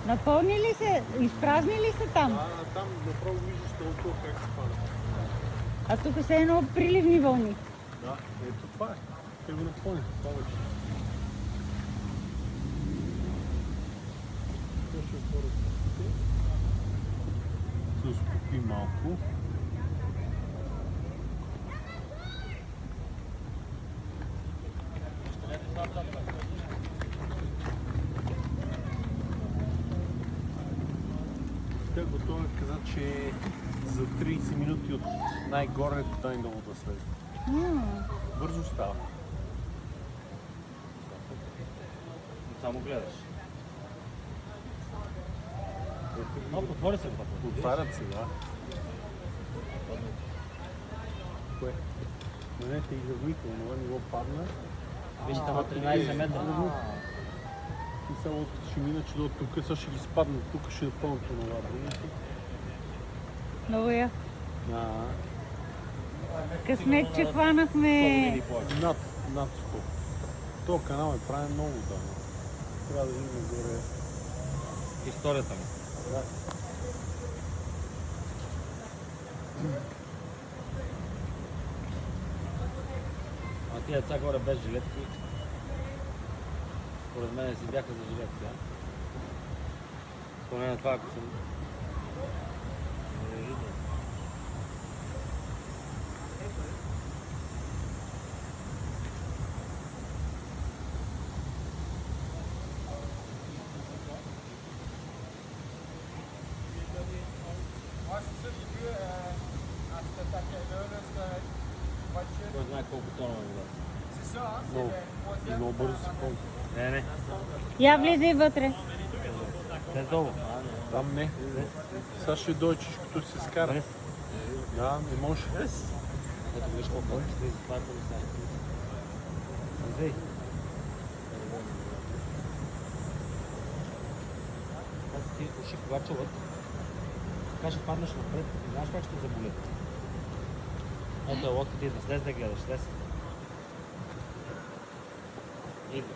Напълни ли се? Изпразни ли се там? Там направо виждаш толкова как се пада. А тук са едно приливни вълни. Да, ето това е. Те го напълни повече. Това ще отворя стъпите. Се успокои малко. Те готови каза, че за 30 минути от най-горе до най-долу да слезе. Бързо става. Само гледаш. Отвори се пътно. Отварят се, да. Кое? Менете и равнително, това ниво падна. Виж там 13 метра. И само ще мина, че до тук, сега ще ги спаднат, тук ще напълнат това. Много я. Късмет, че хванахме. Над 100. Този канал е правен много давно. Трябва да видим горе. Историята ми. Да. А тия деца горе без жилетки, според мен си бяха за жилетки, а? Поне на това, ако съм... Кой знае колко тона е вода. Много. И много бързо се пълни. Не. Я влизай вътре. Те долу. Там не. Сега ще дойде чишкото ще се скара. Да, не може. Ето виж колко е. Това е полицай. Андрей. Ти уши кога чуват, така ще паднеш напред и знаеш как ще те заболят. Ето е лодката идва, слез да гледаш, слез. Идва.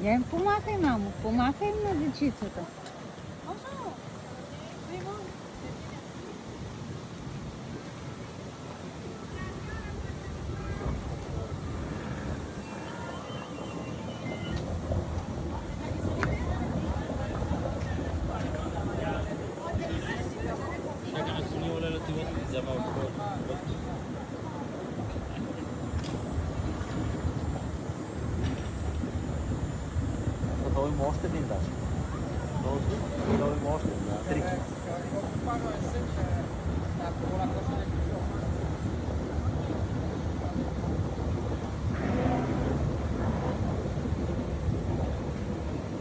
Я им помахай, мамо. Помахай им на дечицата. Чакай, ако ни оле ти вътре, взема вътре. Долу има още един даже. Долу има още три.